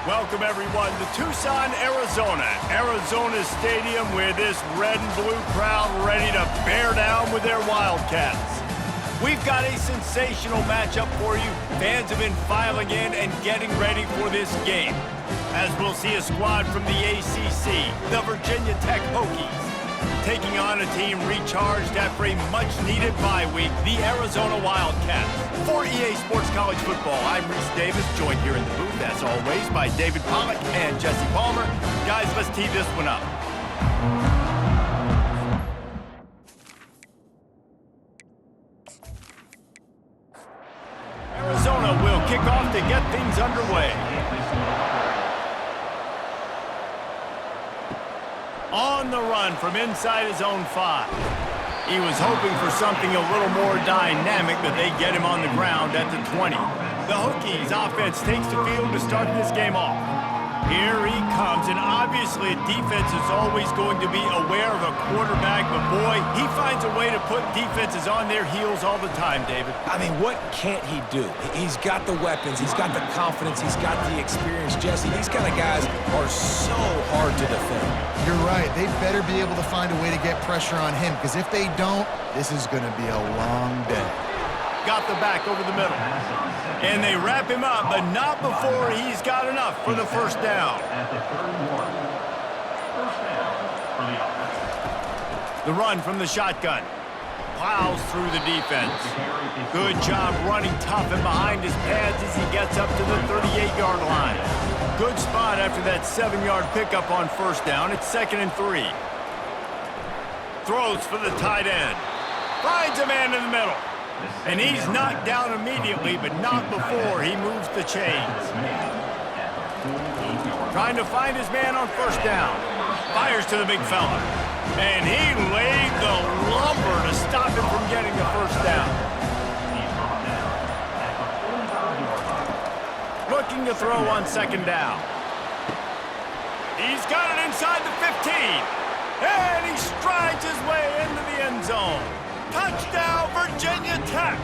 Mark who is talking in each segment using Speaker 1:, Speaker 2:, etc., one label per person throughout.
Speaker 1: Welcome, everyone, to Tucson, Arizona. Arizona Stadium with this red and blue crowd ready to bear down with their Wildcats. We've got a sensational matchup for you. Fans have been filing in and getting ready for this game, as we'll see a squad from the ACC, the Virginia Tech Hokies, taking on a team recharged after a much-needed bye week, the Arizona Wildcats. For EA Sports College Football, I'm Reese Davis, joined here in the booth, as always, by David Pollack and Jesse Palmer. Guys, let's tee this one up. Arizona will kick off to get things underway. On the run from inside his own 5. He was hoping for something a little more dynamic, but they get him on the ground at the 20. The Hokies offense takes the field to start this game off. Here he comes, and obviously defense is always going to be aware of a quarterback, but boy, he finds a way to put defenses on their heels all the time, David.
Speaker 2: I mean, what can't he do? He's got the weapons, he's got the confidence, he's got the experience. Jesse, these kind of guys are so hard to defend.
Speaker 3: You're right. They better be able to find a way to get pressure on him, because if they don't, this is going to be a long day.
Speaker 1: Got the back over the middle. And they wrap him up, but not before he's got enough for the first down. The run from the shotgun. Plows through the defense. Good job running tough and behind his pads as he gets up to the 38-yard line. Good spot after that 7-yard pickup on first down. It's 2nd and 3. Throws for the tight end. Finds a man in the middle. And he's knocked down immediately, but not before he moves the chains. Trying to find his man on first down. Fires to the big fella. And he laid the lumber to stop him from getting the first down. Looking to throw on 2nd down. He's got it inside the 15. And he strides his way into the end zone. Touchdown, Virginia Tech!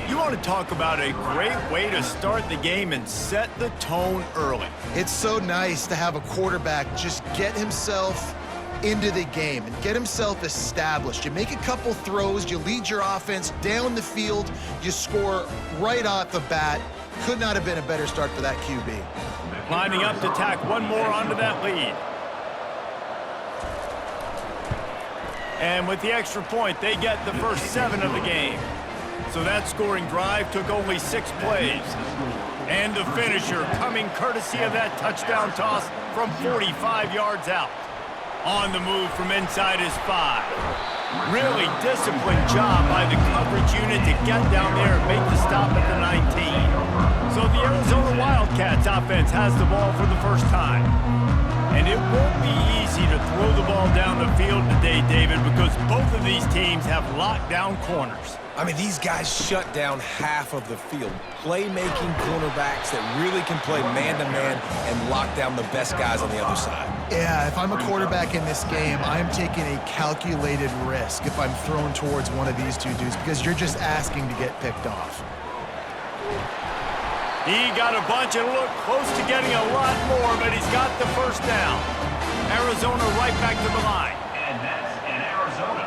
Speaker 1: You want to talk about a great way to start the game and set the tone early.
Speaker 3: It's so nice to have a quarterback just get himself into the game and get himself established. You make a couple throws, you lead your offense down the field, you score right off the bat. Could not have been a better start for that QB.
Speaker 1: Lining up to tack one more onto that lead. And with the extra point, they get the first 7 of the game. So that scoring drive took only 6 plays. And the finisher coming courtesy of that touchdown toss from 45 yards out. On the move from inside his 5. Really disciplined job by the coverage unit to get down there and make the stop at the 19. So the Arizona Wildcats offense has the ball for the first time. And it won't be easy to throw the ball down the field today, David, because both of these teams have lockdown corners.
Speaker 2: I mean, these guys shut down half of the field. Playmaking cornerbacks that really can play man-to-man and lock down the best guys on the other side.
Speaker 3: Yeah, if I'm a quarterback in this game, I'm taking a calculated risk if I'm thrown towards one of these two dudes, because you're just asking to get picked off.
Speaker 1: He got a bunch and looked close to getting a lot more, but he's got the first down. Arizona right back to the line.
Speaker 4: And that's in Arizona.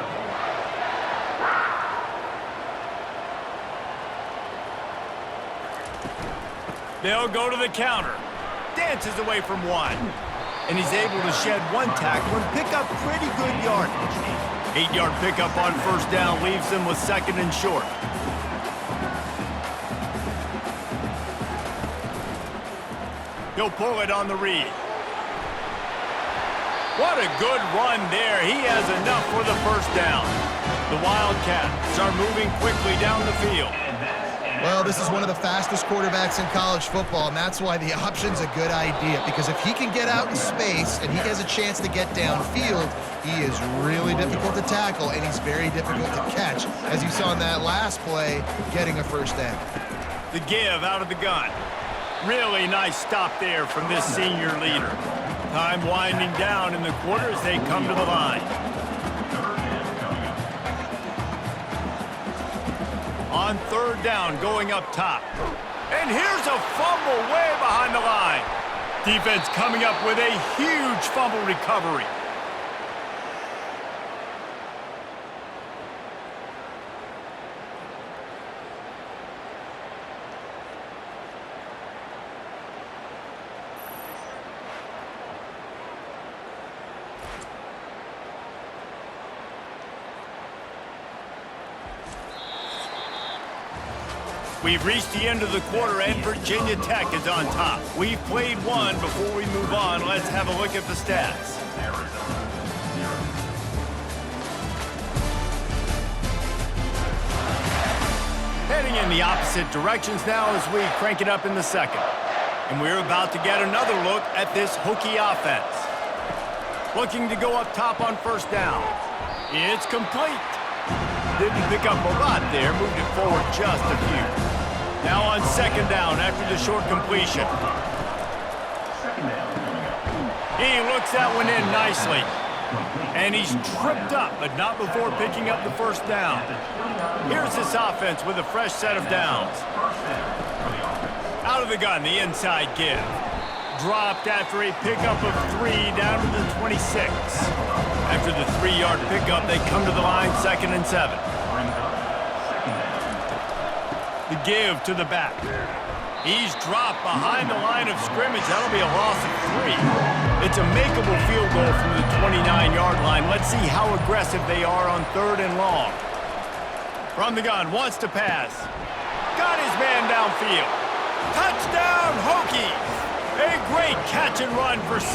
Speaker 1: They'll go to the counter. Dances away from one. And he's able to shed one tackle and pick up pretty good yardage. 8-yard pickup on first down leaves them with 2nd and short. He'll pull it on the read. What a good run there. He has enough for the first down. The Wildcats are moving quickly down the field.
Speaker 3: Well, this is one of the fastest quarterbacks in college football, and that's why the option's a good idea, because if he can get out in space and he has a chance to get downfield, he is really difficult to tackle, and he's very difficult to catch, as you saw in that last play, getting a first down.
Speaker 1: The give out of the gun. Really nice stop there from this senior leader. Time winding down in the quarter as they come to the line. On 3rd down, going up top. And here's a fumble way behind the line. Defense coming up with a huge fumble recovery. We've reached the end of the quarter, and Virginia Tech is on top. We've played one. Before we move on, let's have a look at the stats. Heading in the opposite directions now as we crank it up in the second. And we're about to get another look at this Hokie offense. Looking to go up top on first down. It's complete. Didn't pick up a lot there, moved it forward just a few. Now on second down after the short completion. He looks that one in nicely. And he's tripped up, but not before picking up the first down. Here's this offense with a fresh set of downs. Out of the gun, the inside give. Dropped after a pickup of 3 down to the 26. After the 3-yard pickup, they come to the line 2nd and 7. The give to the back. He's dropped behind the line of scrimmage. That'll be a loss of 3. It's a makeable field goal from the 29-yard line. Let's see how aggressive they are on 3rd and long. From the gun, wants to pass. Got his man downfield. Touchdown, Hokies! A great catch and run for 6.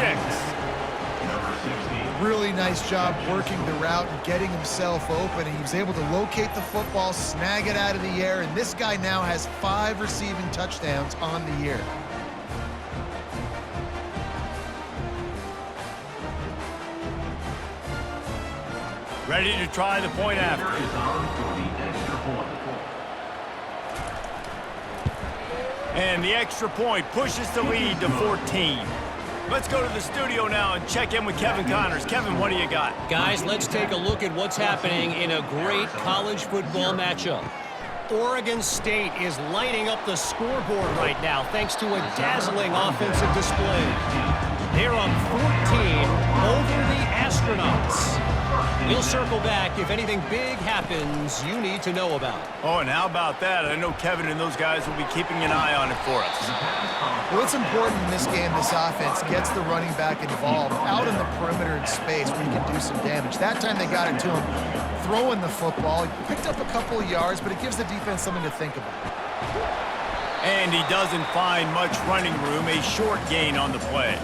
Speaker 3: Really nice job working the route and getting himself open. He was able to locate the football, snag it out of the air, and this guy now has 5 receiving touchdowns on the year.
Speaker 1: Ready to try the point after. And the extra point pushes the lead to 14. Let's go to the studio now and check in with Kevin Connors. Kevin, what do you got?
Speaker 5: Guys, let's take a look at what's happening in a great college football matchup. Oregon State is lighting up the scoreboard right now thanks to a dazzling offensive display. They're up 14 over the Astronauts. We'll circle back if anything big happens you need to know about.
Speaker 1: Oh, and how about that? I know Kevin and those guys will be keeping an eye on it for us.
Speaker 3: Well, it's important in this game, this offense gets the running back involved out in the perimeter in space where you can do some damage. That time they got it to him throwing the football. He picked up a couple of yards, but it gives the defense something to think about.
Speaker 1: And he doesn't find much running room, a short gain on the play.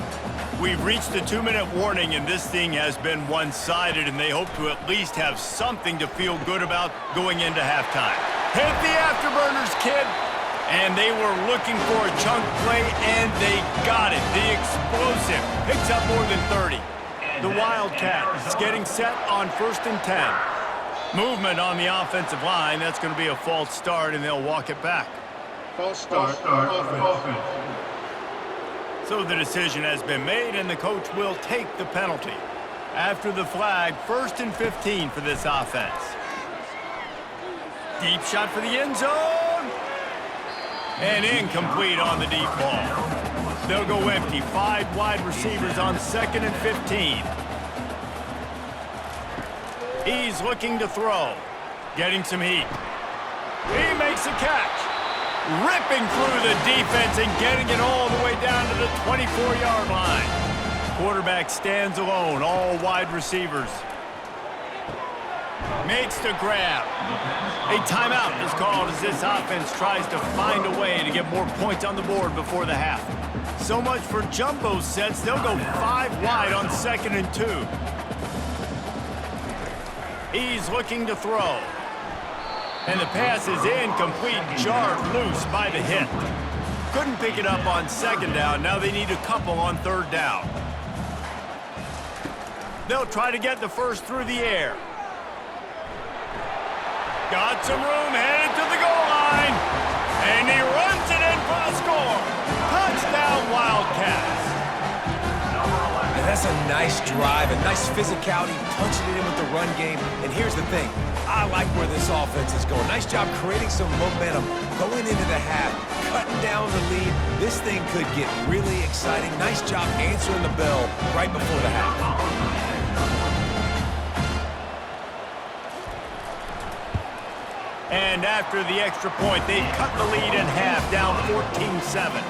Speaker 1: We've reached the 2-minute warning, and this thing has been one-sided, and they hope to at least have something to feel good about going into halftime. Hit the afterburners, kid! And they were looking for a chunk play, and they got it. The explosive picks up more than 30. The Wildcat is getting set on 1st and 10. Movement on the offensive line. That's going to be a false start, and they'll walk it back.
Speaker 4: False start. Offense.
Speaker 1: So the decision has been made, and the coach will take the penalty. After the flag, 1st and 15 for this offense. Deep shot for the end zone. And incomplete on the deep ball. They'll go empty. 5 wide receivers on 2nd and 15. He's looking to throw. Getting some heat. He makes a catch. Ripping through the defense and getting it all the way down to the 24-yard line. Quarterback stands alone, all wide receivers. Makes the grab. A timeout is called as this offense tries to find a way to get more points on the board before the half. So much for jumbo sets. They'll go 5 wide on 2nd and 2. He's looking to throw. And the pass is incomplete, jarred loose by the hit. Couldn't pick it up on 2nd down. Now they need a couple on 3rd down. They'll try to get the first through the air. Got some room, headed to the goal line. And he runs it in for the score. Touchdown, Wildcats.
Speaker 2: And that's a nice drive, a nice physicality, punching it in with the run game. And here's the thing. I like where this offense is going. Nice job creating some momentum, going into the half, cutting down the lead. This thing could get really exciting. Nice job answering the bell right before the half.
Speaker 1: And after the extra point, they cut the lead in half, down 14-7.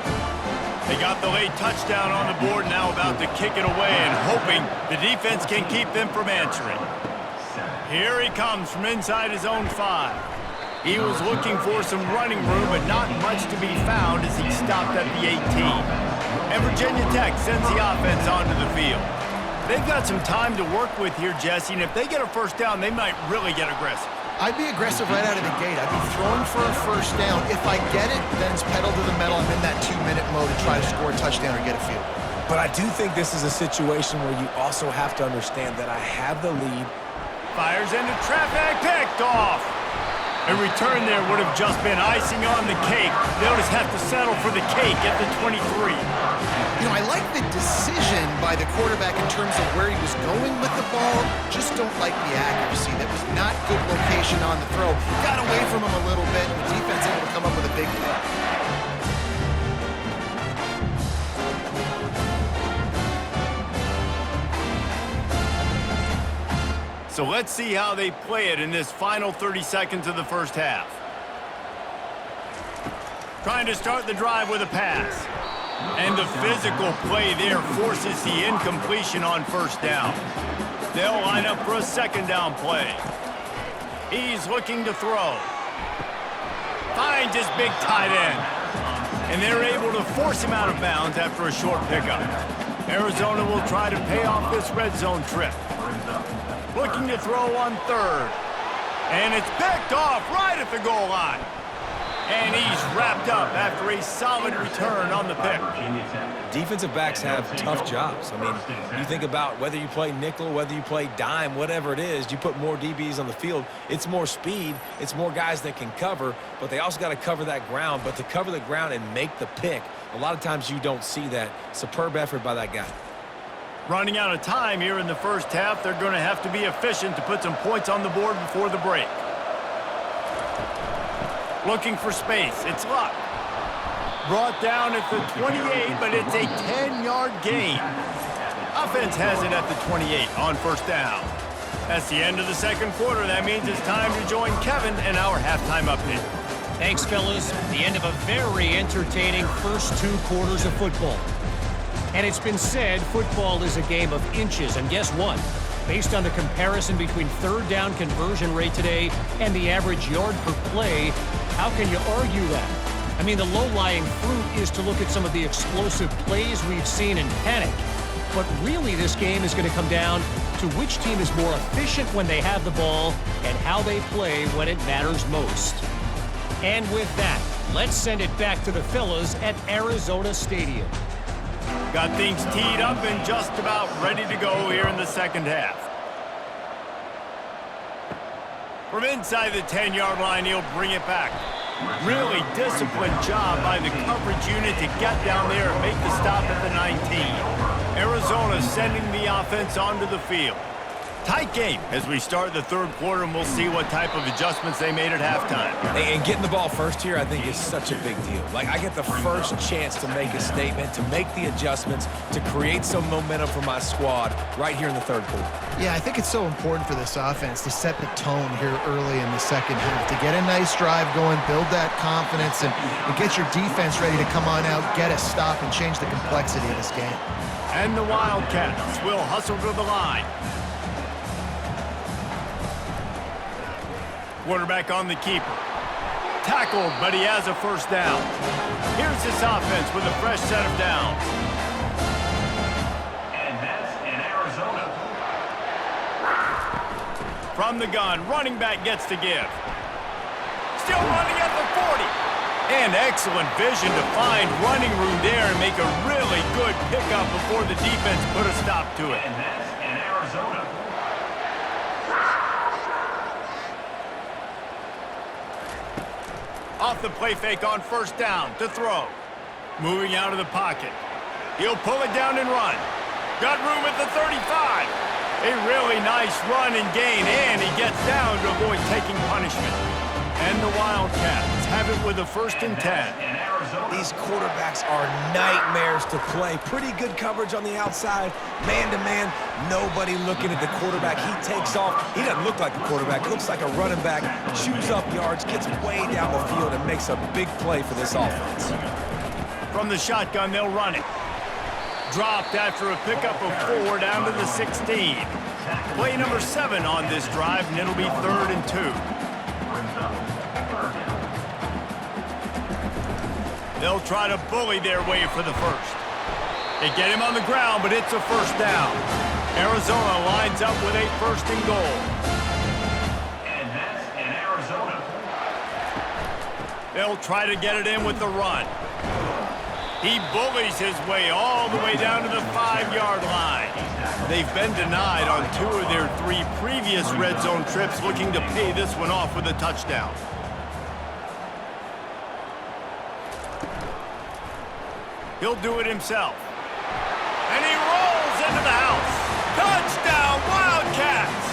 Speaker 1: They got the late touchdown on the board, now about to kick it away and hoping the defense can keep them from answering. Here he comes from inside his own 5. He was looking for some running room, but not much to be found as he stopped at the 18. And Virginia Tech sends the offense onto the field. They've got some time to work with here, Jesse, and if they get a first down, they might really get aggressive.
Speaker 3: I'd be aggressive right out of the gate. I'd be throwing for a first down. If I get it, then it's pedal to the metal. I'm in that 2-minute mode to try to score a touchdown or get a field.
Speaker 2: But I do think this is a situation where you also have to understand that I have the lead.
Speaker 1: Fires into traffic, picked off. A return there would have just been icing on the cake. They'll just have to settle for the cake at the 23.
Speaker 3: You know, I like the decision by the quarterback in terms of where he was going with the ball. Just don't like the accuracy. That was not good location on the throw. Got away from him a little bit, and the defense able to come up with a big play.
Speaker 1: So let's see how they play it in this final 30 seconds of the first half. Trying to start the drive with a pass. And the physical play there forces the incompletion on first down. They'll line up for a second down play. He's looking to throw. Finds his big tight end. And they're able to force him out of bounds after a short pickup. Arizona will try to pay off this red zone trip. Looking to throw on third. And it's picked off right at the goal line. And he's wrapped up after a solid return on the pick.
Speaker 2: Defensive backs have tough jobs. I mean, you think about whether you play nickel, whether you play dime, whatever it is, you put more DBs on the field, it's more speed, it's more guys that can cover, but they also got to cover that ground. But to cover the ground and make the pick, a lot of times you don't see that. Superb effort by that guy.
Speaker 1: Running out of time here in the first half, they're going to have to be efficient to put some points on the board before the break. Looking for space. It's Luck. Brought down at the 28, but it's a 10-yard gain. Offense has it at the 28 on first down. That's the end of the second quarter. That means it's time to join Kevin in our halftime update.
Speaker 5: Thanks, fellas. The end of a very entertaining first 2 quarters of football. And it's been said football is a game of inches. And guess what? Based on the comparison between third down conversion rate today and the average yard per play, how can you argue that? I mean, the low-lying fruit is to look at some of the explosive plays we've seen in panic. But really, this game is going to come down to which team is more efficient when they have the ball and how they play when it matters most. And with that, let's send it back to the fellas at Arizona Stadium.
Speaker 1: Got things teed up and just about ready to go here in the second half. From inside the 10-yard line, he'll bring it back. Really disciplined job by the coverage unit to get down there and make the stop at the 19. Arizona sending the offense onto the field. Tight game as we start the third quarter, and we'll see what type of adjustments they made at halftime.
Speaker 2: And getting the ball first here, I think, is such a big deal. Like, I get the first chance to make a statement, to make the adjustments, to create some momentum for my squad right here in the third quarter.
Speaker 3: Yeah, I think it's so important for this offense to set the tone here early in the second half, to get a nice drive going, build that confidence, and get your defense ready to come on out, get a stop, and change the complexity of this game.
Speaker 1: And the Wildcats will hustle to the line. Quarterback on the keeper. Tackled, but he has a first down. Here's this offense with a fresh set of downs.
Speaker 4: And that's in Arizona.
Speaker 1: From the gun, running back gets to give. Still running at the 40. And excellent vision to find running room there and make a really good pickup before the defense put a stop to it.
Speaker 4: And that's in Arizona.
Speaker 1: Off the play fake on first down to throw. Moving out of the pocket. He'll pull it down and run. Got room at the 35. A really nice run and gain, and he gets down to avoid taking punishment. And the Wildcats have it with a 1st and 10.
Speaker 2: These quarterbacks are nightmares to play. Pretty good coverage on the outside. Man-to-man, nobody looking at the quarterback. He takes off. He doesn't look like a quarterback. He looks like a running back. Chews up yards, gets way down the field, and makes a big play for this offense.
Speaker 1: From the shotgun, they'll run it. Dropped after a pickup of 4 down to the 16. Play number 7 on this drive, and it'll be 3rd and 2. They'll try to bully their way for the 1st. They get him on the ground, but it's a 1st down. Arizona lines up with a 1st and goal.
Speaker 4: And that's in Arizona.
Speaker 1: They'll try to get it in with the run. He bullies his way all the way down to the 5-yard line. They've been denied on 2 of their 3 previous red zone trips, looking to pay this one off with a touchdown. He'll do it himself. And he rolls into the house. Touchdown, Wildcats!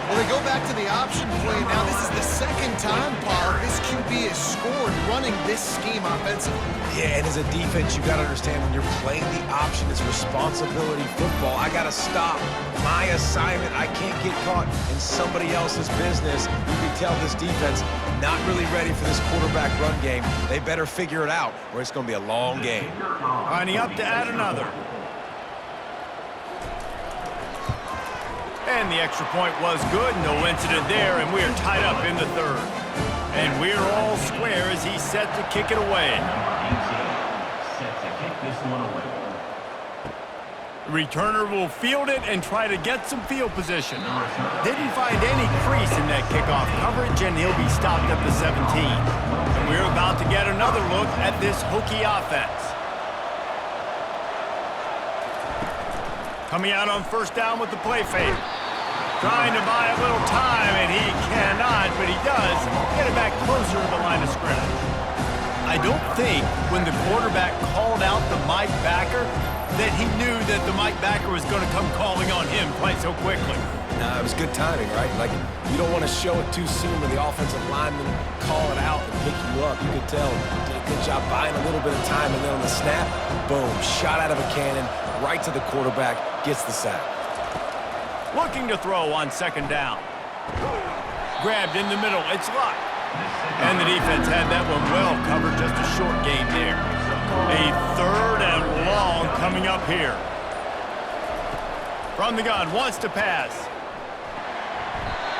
Speaker 3: Well, they go back to the option play. Now this is the 2nd time, Paul, this QB has scored running this scheme offensively.
Speaker 2: Yeah, and as a defense, you got to understand when you're playing the option, it's responsibility football. I got to stop my assignment. I can't get caught in somebody else's business. You can tell this defense not really ready for this quarterback run game. They better figure it out, or it's going to be a long game.
Speaker 1: Lining up to add another. And the extra point was good. No incident there, and we are tied up in the 3rd. And we're all square as he's set to kick it away.
Speaker 4: Set to kick this one away.
Speaker 1: Returner will field it and try to get some field position. Didn't find any crease in that kickoff coverage, and he'll be stopped at the 17. And we're about to get another look at this Hokie offense. Coming out on 1st down with the play fake. Trying to buy a little time, and he cannot, but he does get it back closer to the line of scrimmage. I don't think when the quarterback called out the Mike backer that he knew that the Mike backer was going to come calling on him quite so quickly.
Speaker 2: Nah, it was good timing, right? Like, you don't want to show it too soon when the offensive lineman call it out and pick you up. You could tell, did a good job buying a little bit of time, and then on the snap, boom, shot out of a cannon, right to the quarterback, gets the sack.
Speaker 1: Looking to throw on 2nd down. Grabbed in the middle, it's Luck. And the defense had that one well covered, just a short gain there. A 3rd and long coming up here. From the gun, wants to pass.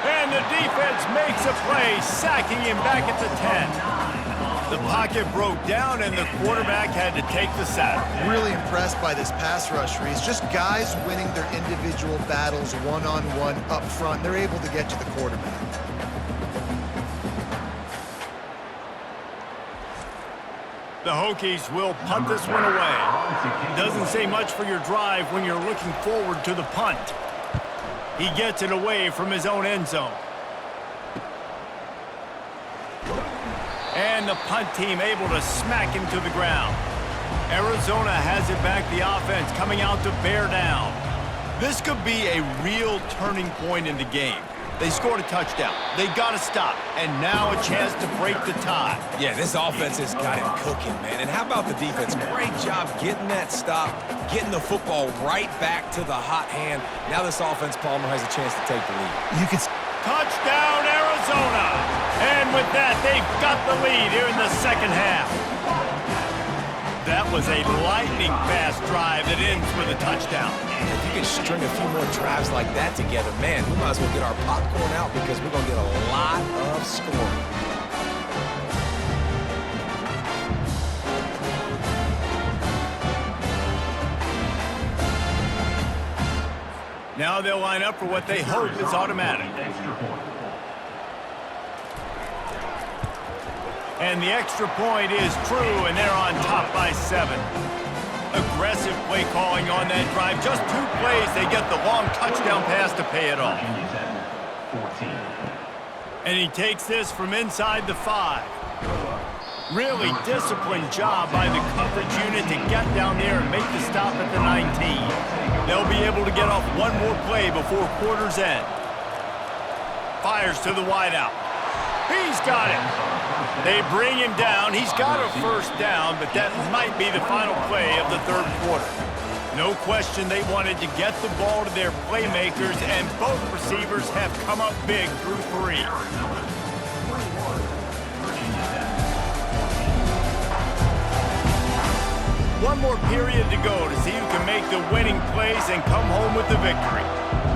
Speaker 1: And the defense makes a play, sacking him back at the 10. The pocket broke down, and the quarterback had to take the sack.
Speaker 3: Really impressed by this pass rush, Reese. Just guys winning their individual battles one-on-one up front. They're able to get to the quarterback.
Speaker 1: The Hokies will punt this one away. Doesn't say much for your drive when you're looking forward to the punt. He gets it away from his own end zone. And the punt team able to smack him to the ground. Arizona has it back, the offense coming out to bear down. This could be a real turning point in the game. They scored a touchdown. They got to stop. And now a chance to break the tie.
Speaker 2: Yeah, this offense has got him cooking, man. And how about the defense? Great job getting that stop, getting the football right back to the hot hand. Now this offense, Palmer, has a chance to take the lead.
Speaker 3: You can...
Speaker 1: Touchdown, Arizona! And with that, they've got the lead here in the 2nd half. That was a lightning-fast drive that ends with a touchdown.
Speaker 2: If you can string a few more drives like that together, man, we might as well get our popcorn out because we're going to get a lot of scoring.
Speaker 1: Now they'll line up for what they hope is automatic. And the extra point is true, and they're on top by 7. Aggressive play calling on that drive. Just 2 plays, they get the long touchdown pass to pay it off. And he takes this from inside the 5. Really disciplined job by the coverage unit to get down there and make the stop at the 19. They'll be able to get off one more play before quarter's end. Fires to the wideout. He's got it. They bring him down. He's got a first down, but that might be the final play of the third quarter. No question they wanted to get the ball to their playmakers, and both receivers have come up big through 3. One more period to go to see who can make the winning plays and come home with the victory.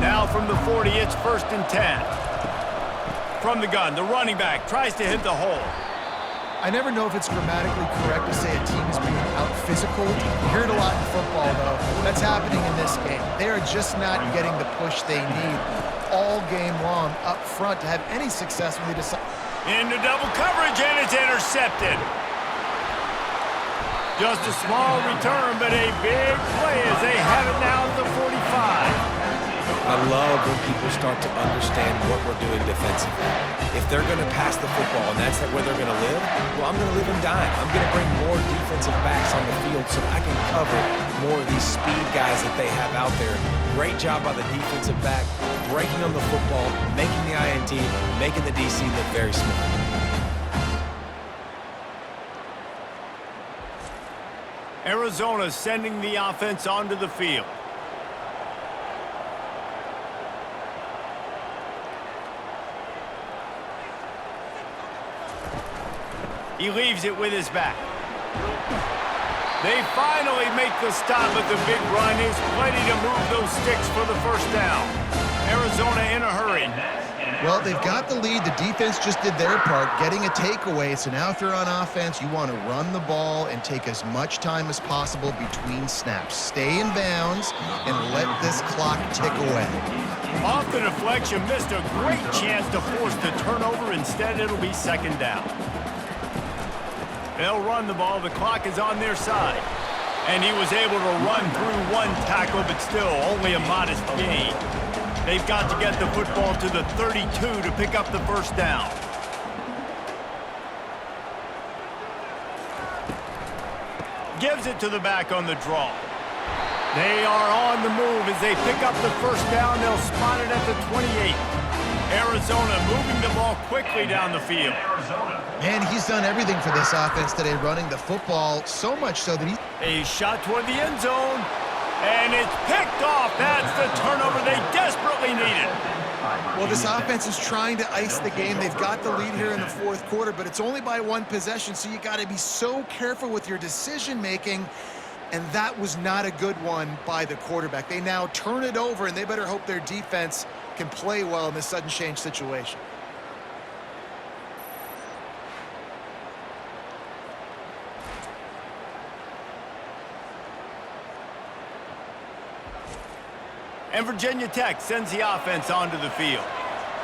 Speaker 1: Now from the 40, it's 1st and 10. From the gun, the running back tries to hit the hole.
Speaker 3: I never know if it's grammatically correct to say a team is being out-physical. You hear it a lot in football, though. That's happening in this game. They are just not getting the push they need all game long up front to have any success when they decide.
Speaker 1: Into double coverage, and it's intercepted. Just a small return, but a big play as they have it now at the 45.
Speaker 2: I love when people start to understand what we're doing defensively. If they're going to pass the football and that's where they're going to live, well, I'm going to live and dime. I'm going to bring more defensive backs on the field so I can cover more of these speed guys that they have out there. Great job by the defensive back, breaking on the football, making the INT, making the DC look very smart.
Speaker 1: Arizona sending the offense onto the field. He leaves it with his back. They finally make the stop, but the big run is plenty to move those sticks for the first down. Arizona in a hurry.
Speaker 3: Well, they've got the lead. The defense just did their part, getting a takeaway. So now if you're on offense, you want to run the ball and take as much time as possible between snaps. Stay in bounds and let this clock tick away.
Speaker 1: Off the deflection, missed a great chance to force the turnover. Instead, it'll be 2nd down. They'll run the ball. The clock is on their side. And he was able to run through 1 tackle, but still only a modest gain. They've got to get the football to the 32 to pick up the first down. Gives it to the back on the draw. They are on the move as they pick up the first down. They'll spot it at the 28. Arizona moving the ball quickly down the field.
Speaker 3: Man, he's done everything for this offense today, running the football, so much so that he...
Speaker 1: A shot toward the end zone, and it's picked off. That's the turnover they desperately needed.
Speaker 3: Well, this offense is trying to ice the game. They've got the lead here in the 4th quarter, but it's only by 1 possession, so you got to be so careful with your decision-making, and that was not a good one by the quarterback. They now turn it over, and they better hope their defense can play well in this sudden change situation.
Speaker 1: And Virginia Tech sends the offense onto the field.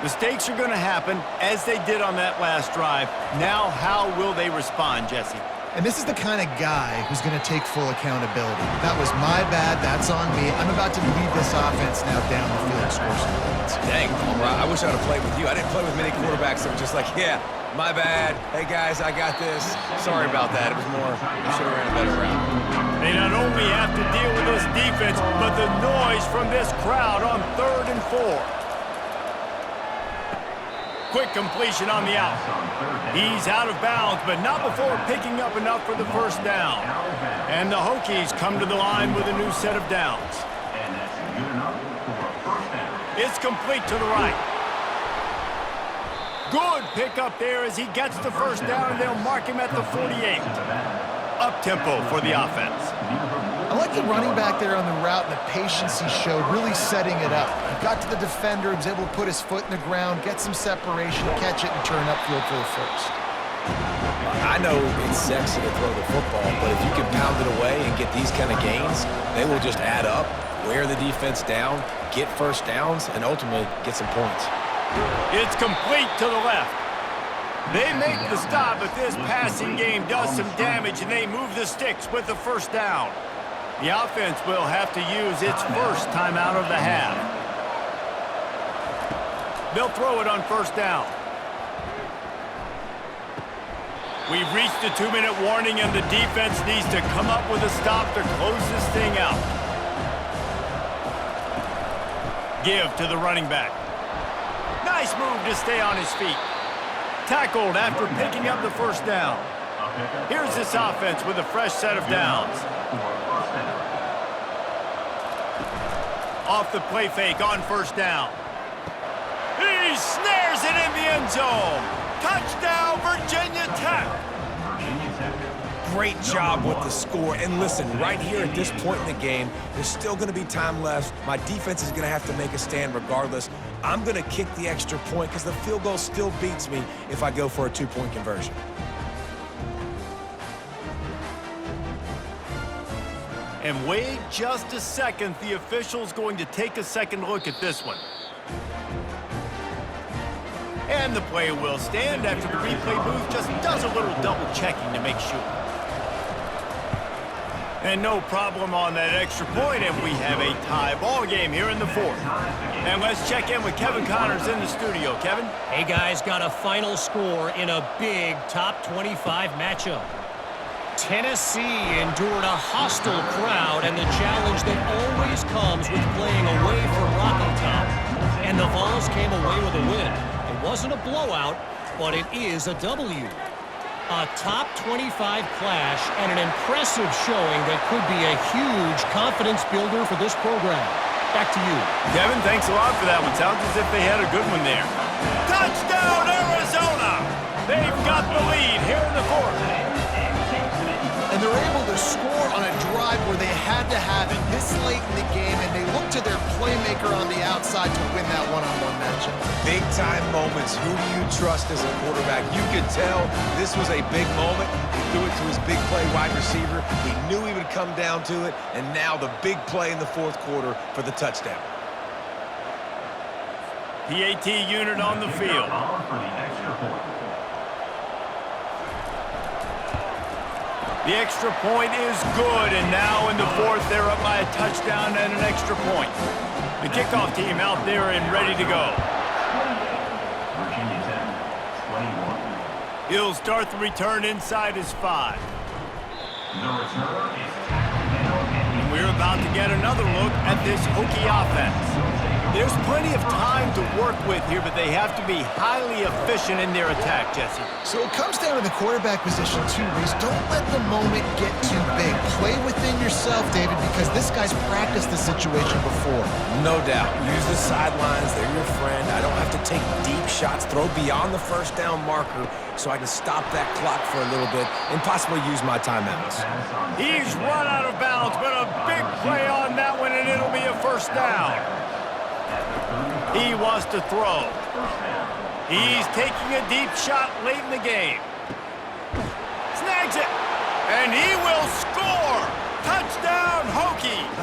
Speaker 1: Mistakes are going to happen, as they did on that last drive. Now, how will they respond, Jesse?
Speaker 3: And this is the kind of guy who's going to take full accountability. That was my bad. That's on me. I'm about to lead this offense now down the field and score some points.
Speaker 2: Dang, Palmer, I wish I would have played with you. I didn't play with many quarterbacks that were just like, yeah, my bad. Hey, guys, I got this. Sorry about that. It was more, I should have ran a better route.
Speaker 1: They not only have to deal with this defense, but the noise from this crowd on 3rd and 4. Quick completion on the out. He's out of bounds, but not before picking up enough for the first down. And the Hokies come to the line with a new set of downs. It's complete to the right. Good pickup there as he gets the first down, and they'll mark him at the 48. Up-tempo for the offense.
Speaker 3: I like the running back there on the route and the patience he showed, really setting it up. He got to the defender, he was able to put his foot in the ground, get some separation, catch it, and turn upfield for the first.
Speaker 2: I know it's sexy to throw the football, but if you can pound it away and get these kind of gains, they will just add up, wear the defense down, get first downs, and ultimately get some points.
Speaker 1: It's complete to the left. They make the stop, but this passing game does some damage, and they move the sticks with the first down. The offense will have to use its first timeout of the half. They'll throw it on first down. We've reached the 2-minute warning, and the defense needs to come up with a stop to close this thing out. Give to the running back. Nice move to stay on his feet. Tackled after picking up the first down. Here's this offense with a fresh set of downs. Off the play fake on first down. He snares it in the end zone. Touchdown, Virginia Tech.
Speaker 2: Great job with the score. And listen, right here at this point in the game, there's still going to be time left. My defense is going to have to make a stand regardless. I'm going to kick the extra point because the field goal still beats me if I go for a 2-point conversion.
Speaker 1: And wait just a second. The official's going to take a second look at this one. And the play will stand after the replay booth just does a little double checking to make sure. And no problem on that extra point, and we have a tie ball game here in the fourth. And let's check in with Kevin Connors in the studio. Kevin?
Speaker 5: Hey, guys, got a final score in a big top 25 matchup. Tennessee endured a hostile crowd and the challenge that always comes with playing away from Rocky Top. And the Vols came away with a win. It wasn't a blowout, but it is a W. A top 25 clash and an impressive showing that could be a huge confidence builder for this program. Back to you.
Speaker 1: Kevin, thanks a lot for that one. Sounds as if they had a good one there. Touchdown, Arizona! They've got the lead here in the fourth.
Speaker 3: And they're able to score on a drive where they had to have it this late in the game, and they look to their playmaker on the outside to win that one-on-one matchup.
Speaker 2: Big-time moments. Who do you trust as a quarterback? You could tell this was a big moment. He threw it to his big play wide receiver. He knew he would come down to it, and now the big play in the fourth quarter for the touchdown.
Speaker 1: PAT unit on the field. The extra point is good, and now in the fourth, they're up by a touchdown and an extra point. The kickoff team out there and ready to go. He'll start the return inside his 5. And we're about to get another look at this Hokie offense. There's plenty of time to work with here, but they have to be highly efficient in their attack, Jesse.
Speaker 3: So it comes down to the quarterback position too, Reese. Don't let the moment get too big. Play within yourself, David, because this guy's practiced this situation before.
Speaker 2: No doubt. Use the sidelines. They're your friend. I don't have to take deep shots, throw beyond the first down marker so I can stop that clock for a little bit and possibly use my timeouts.
Speaker 1: He's run out of bounds, but a big play on that one, and it'll be a first down. He wants to throw. He's taking a deep shot late in the game. Snags it, and he will score. Touchdown, Hokies.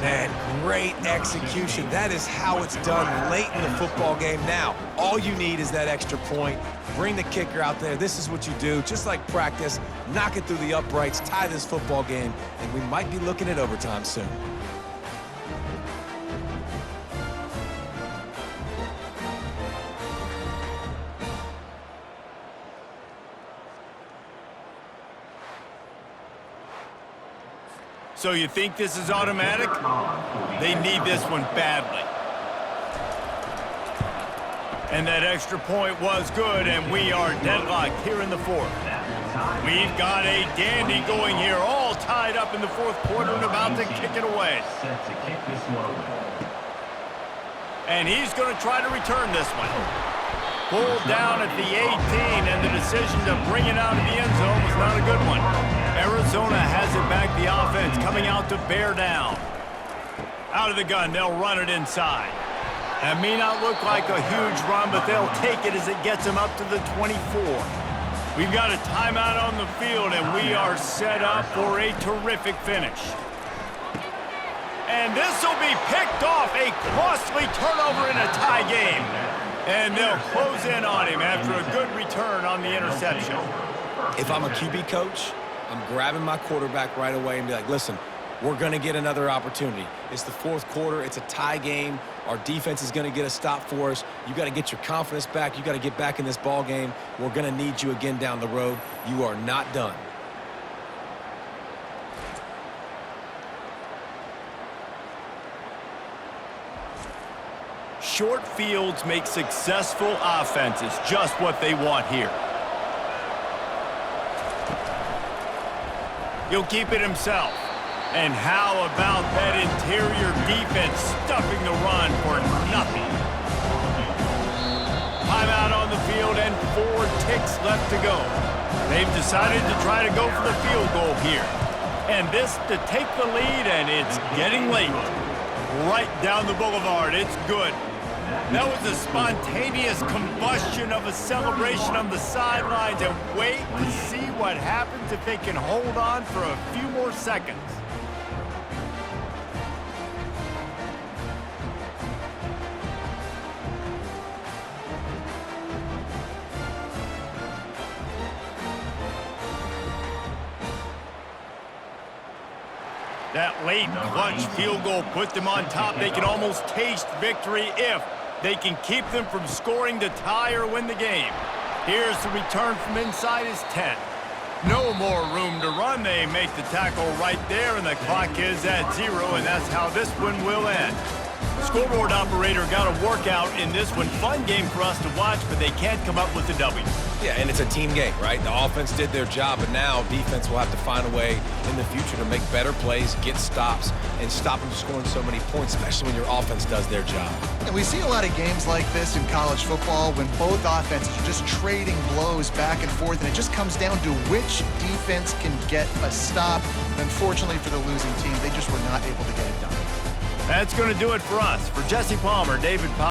Speaker 2: Man, great execution. That is how it's done late in the football game. Now, all you need is that extra point. Bring the kicker out there. This is what you do. Just like practice, knock it through the uprights, tie this football game, and we might be looking at overtime soon.
Speaker 1: So you think this is automatic? They need this one badly. And that extra point was good, and we are deadlocked here in the fourth. We've got a dandy going here, all tied up in the fourth quarter and about to kick it away. And he's going to try to return this one. Pulled down at the 18, and the decision to bring it out of the end zone was not a good one. Arizona has it back, the offense coming out to bear down. Out of the gun, they'll run it inside. That may not look like a huge run, but they'll take it as it gets them up to the 24. We've got a timeout on the field, and we are set up for a terrific finish. And this will be picked off, a costly turnover in a tie game. And they'll close in on him after a good return on the interception.
Speaker 2: If I'm a QB coach, I'm grabbing my quarterback right away and be like, listen, we're going to get another opportunity. It's the fourth quarter. It's a tie game. Our defense is going to get a stop for us. You got to get your confidence back. You got to get back in this ball game. We're going to need you again down the road. You are not done.
Speaker 1: Short fields make successful offenses just what they want here. He'll keep it himself. And how about that interior defense stuffing the run for nothing? Timeout on the field and 4 ticks left to go. They've decided to try to go for the field goal here. And this to take the lead, and it's getting late. Right down the boulevard. It's good. That was a spontaneous combustion of a celebration on the sidelines, and wait to see what happens if they can hold on for a few more seconds. That late clutch field goal put them on top. They can almost taste victory if they can keep them from scoring to tie or win the game. Here's the return from inside his 10. No more room to run. They make the tackle right there, and the clock is at 0, and that's how this one will end. Scoreboard operator got a workout in this one. Fun game for us to watch, but they can't come up with a W.
Speaker 2: Yeah, and it's a team game, right? The offense did their job, but now defense will have to find a way in the future to make better plays, get stops, and stop them scoring so many points, especially when your offense does their job.
Speaker 3: And we see a lot of games like this in college football when both offenses are just trading blows back and forth, and it just comes down to which defense can get a stop. And unfortunately for the losing team, they just were not able to get it done.
Speaker 1: That's going to do it for us. For Jesse Palmer, David Powell.